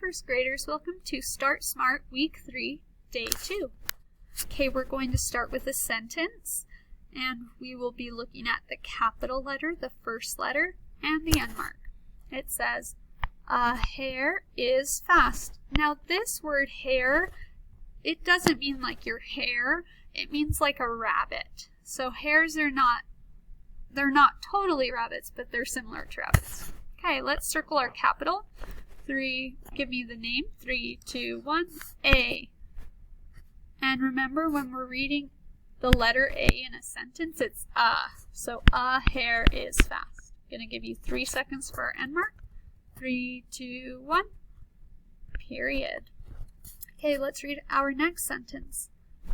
first graders, welcome to StartSmart Week 3, Day 2. Okay, we're going to start with a sentence, and we will be looking at the capital letter, the first letter, and the end mark. It says, a hare is fast. Now this word hare, it doesn't mean like your hair, it means like a rabbit. So hares are they're not totally rabbits, but they're similar to rabbits. Okay, let's circle our capital. 3, give me the name. 3, 2, 1, A. And remember, when we're reading the letter A in a sentence, it's a. So a hare is fast. I'm going to give you 3 seconds for our end mark. 3, 2, 1, period. Okay, let's read our next sentence.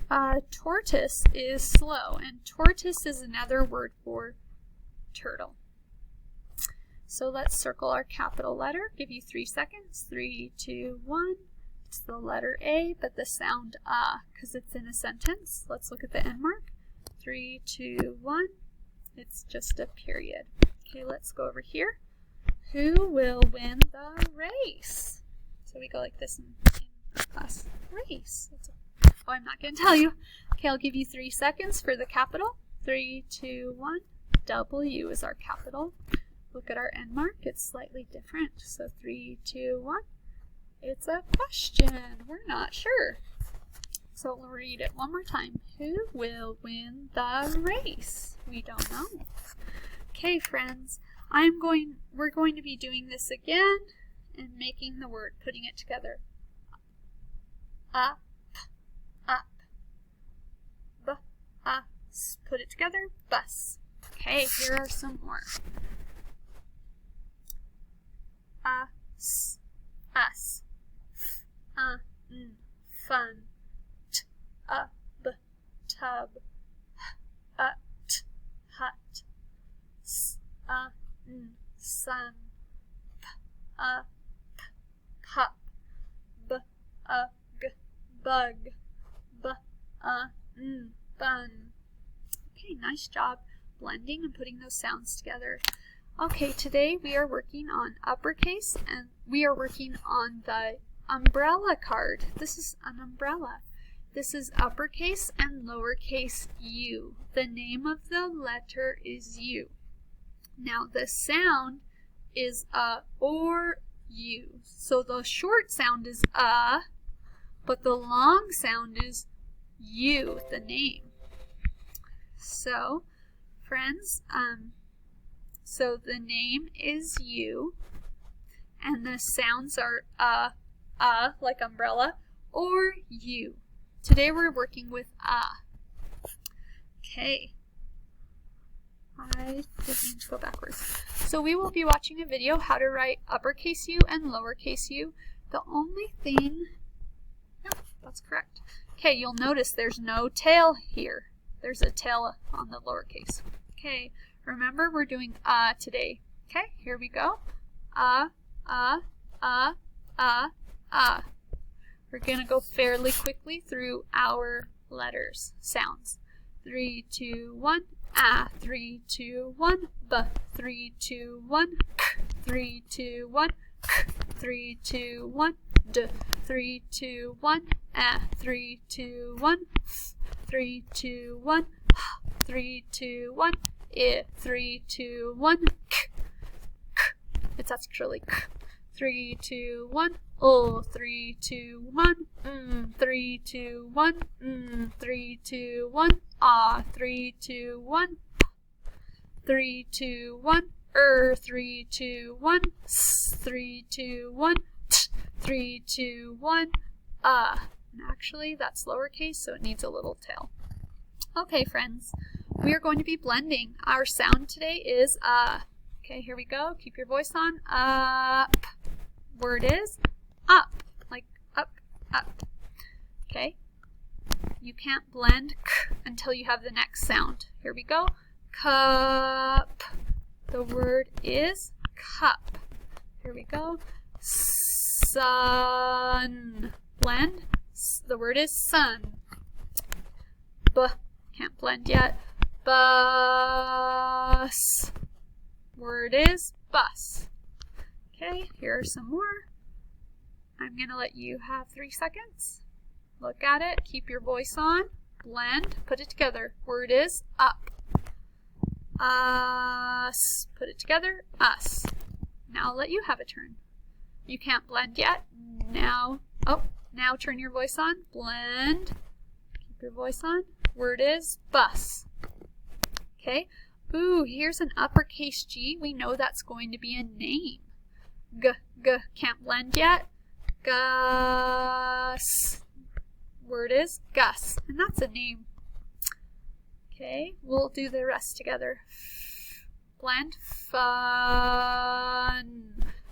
A tortoise is slow, and tortoise is another word for turtle. So let's circle our capital letter. Give you 3 seconds. 3, 2, 1. It's the letter A, but the sound because it's in a sentence. Let's look at the end mark. 3, 2, 1. It's just a period. Okay, let's go over here. Who will win the race? So we go like this in class. Race. Oh, I'm not going to tell you. Okay, I'll give you 3 seconds for the capital. 3, 2, 1. W is our capital. Look at our end mark. It's slightly different. So 3, 2, 1. It's a question. We're not sure. So we'll read it one more time. Who will win the race? We don't know. Okay, friends. We're going to be doing this again and making the word, putting it together. Up, up, bus. Put it together, bus. Okay, here are some more. Us, us. Fun. Tub. Hut. Sun. Pup. Bug. Bun. Okay, nice job blending and putting those sounds together. Okay, today we are working on uppercase, and we are working on the umbrella card. This is an umbrella. This is uppercase and lowercase u. The name of the letter is U. Now the sound is a or U. So the short sound is a, but the long sound is U, the name. So, friends, so the name is U, and the sounds are like umbrella, or U. Today we're working with Okay. I didn't mean to go backwards. So we will be watching a video how to write uppercase U and lowercase u. The only thing, no, that's correct. Okay, you'll notice there's no tail here. There's a tail on the lowercase. Okay, remember we're doing today. Okay, here we go. We're going to go fairly quickly through our letters, sounds. 3, 2, 1, A. 3, 2, 1, B. 3, 2, 1, K. 3, 2, 1, K. 3, 2, 1, D. 3, 2, 1, A. 3, 2, 1, F. 3, 2, 1, H. 3, 2, 1, I. 3, 2, 1, K. K. It's actually K. 3, 2, 1, O. 3, 2, 1, 3, 2, 1, 3, 2, 1, Ah. 3, 2, 1, 3, 2, 1, 3, 2, 1, 3, 2, 1, 3, 2, 1, And actually, that's lowercase, so it needs a little tail. Okay, friends, we are going to be blending. Our sound today is Okay, here we go. Keep your voice on. Up. Word is up, like up, up. Okay. You can't blend k until you have the next sound. Here we go. Cup. The word is cup. Here we go. Sun. Blend. The word is sun. Can't blend yet. Bus. Word is bus. Okay, here are some more. I'm I'm going to let you have 3 seconds. Look at it, keep your voice on, blend, put it together. Word is up. Us. Put it together, us. Now I'll let you have a turn. You can't blend yet. Now turn your voice on, blend, keep your voice on. Word is bus. Okay. Ooh, here's an uppercase G. We know that's going to be a name. Can't blend yet. Gus. Word is Gus, and that's a name. Okay, we'll do the rest together. Blend, fun.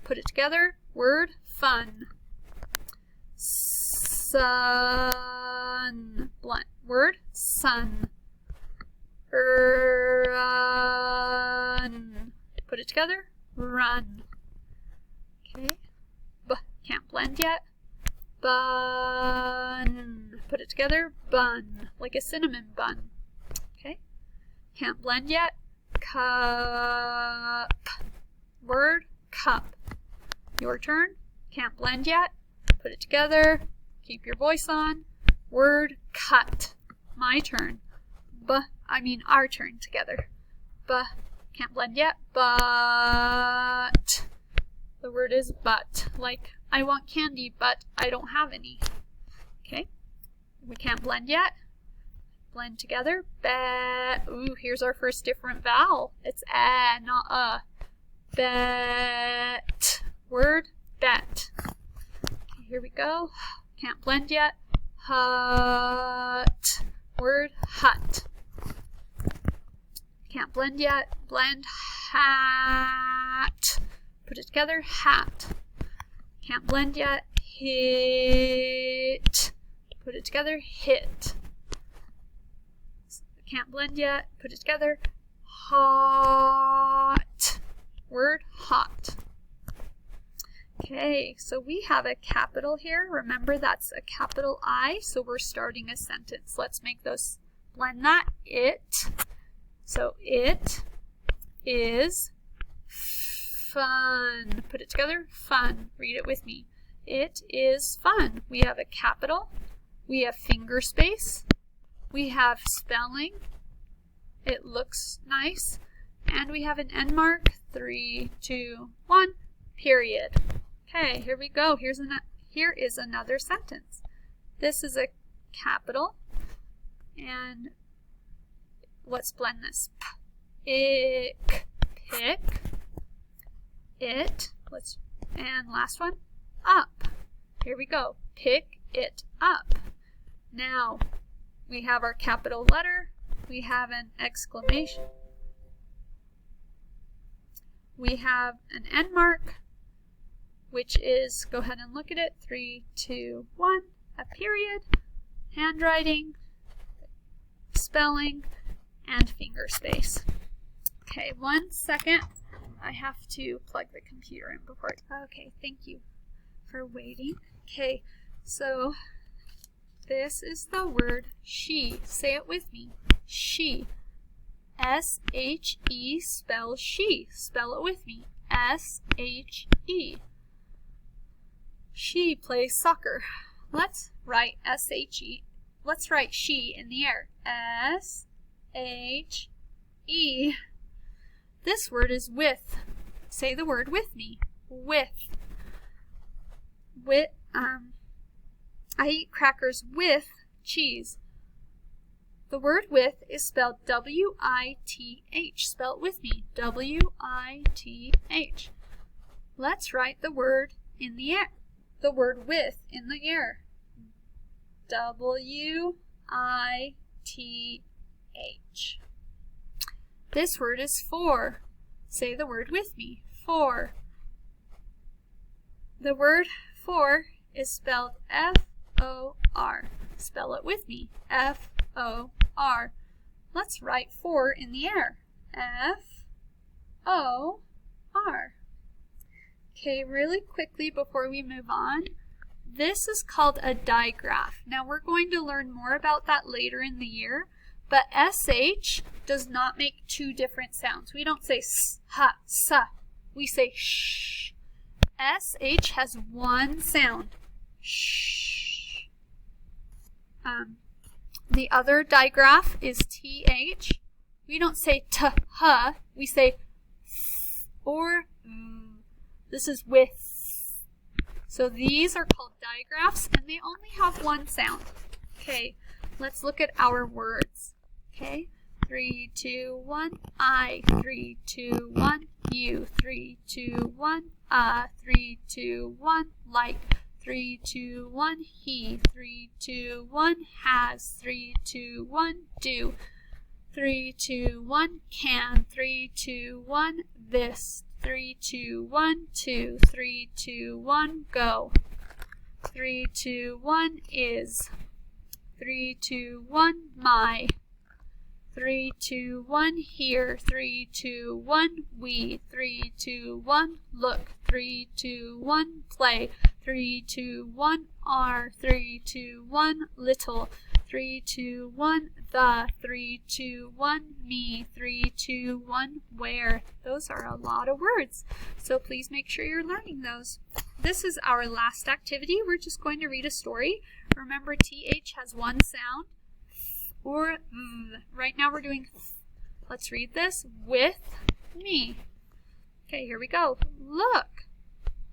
Put it together. Word, fun. Sun. Blend. Word, sun. Run. Put it together. Run. Okay. Can't blend yet. Bun. Put it together. Bun. Like a cinnamon bun. Okay. Can't blend yet. Cup. Word, cup. Your turn. Can't blend yet. Put it together. Keep your voice on. Word, cut. My turn. Our turn together. Can't blend yet. But. The word is but. Like, I want candy, but I don't have any. Okay. We can't blend yet. Blend together. Ooh, here's our first different vowel. It's a, not a. Bet. Word, bet. Okay, here we go. Can't blend yet. Hut. Word, hut. Can't blend yet. Blend, hat. Put it together, hat. Can't blend yet. Hit. Put it together, hit. Can't blend yet. Put it together, hot. Word, hot. Okay, so we have a capital here. Remember, that's a capital I, so we're starting a sentence. Let's make those, blend that, it. So it is fun. Put it together, fun. Read it with me. It is fun. We have a capital. We have finger space. We have spelling. It looks nice. And we have an end mark. 3, 2, 1, period. Okay, here we go. Here is another sentence. This is a capital. And let's blend this. Ick, pick. It, and last one, up. Here we go. Pick it up. Now, we have our capital letter. We have an exclamation. We have an end mark, which is, go ahead and look at it, 3, 2, 1, a period, handwriting, spelling, and finger space. Okay, 1 second. I have to plug the computer in before okay, thank you for waiting. Okay, so this is the word she. Say it with me. She. S-H-E spells she. Spell it with me. S-H-E. She plays soccer. Let's write S-H-E. Let's write she in the air. S-H-E. This word is with. Say the word with me. With. I eat crackers with cheese. The word with is spelled W-I-T-H. Spell it with me. W-I-T-H. Let's write the word in the air. The word with in the air. W-I-T-H. This word is for. Say the word with me. For. The word for is spelled F-O-R. Spell it with me. F-O-R. Let's write for in the air. F-O-R. Okay, really quickly before we move on, this is called a digraph. Now we're going to learn more about that later in the year, but SH does not make 2 different sounds. We don't say s, ha, sa. We say sh. SH has 1 sound. sh. The other digraph is th. We don't say t-h, we say th or this is with. So these are called digraphs and they only have one sound. Okay, let's look at our words. Okay, 3, 2, 1, I, 3, 2, 1, you, 3, 2, 1, 3, 2, 1, like, 3, 2, 1, he, 3, 2, 1, has, 3, 2, 1, do, 3, 2, 1, can, 3, 2, 1, this, 3, 2, 1, 2, 3, 2, 1, go, 3, 2, 1, is, 3, 2, 1, my, 3, 2, 1, here, 3, 2, 1, we, 3, 2, 1, look, 3, 2, 1, play, 3, 2, 1, are, 3, 2, 1, little, 3, 2, 1, the, 3, 2, 1, me, 3, 2, 1, where. Those are a lot of words, so please make sure you're learning those. This is our last activity. We're just going to read a story. Remember, th has one sound, or right now we're doing th. Let's read this with me. Okay, here we go. Look,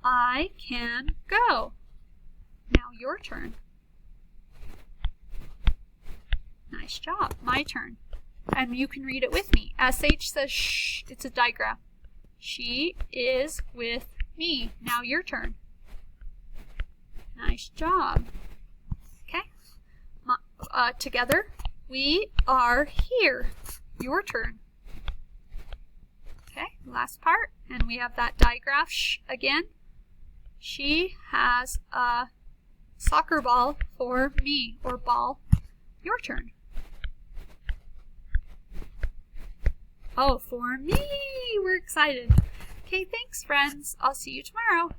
I can go. Now your turn. Nice job. My turn. And you can read it with me. SH says shh. It's a digraph. She is with me. Now your turn. Nice job. Okay. Together. We are here. Your turn. Okay, last part. And we have that digraph shh again. She has a soccer ball for me, or ball. Your turn. Oh, for me! We're excited. Okay, thanks friends. I'll see you tomorrow.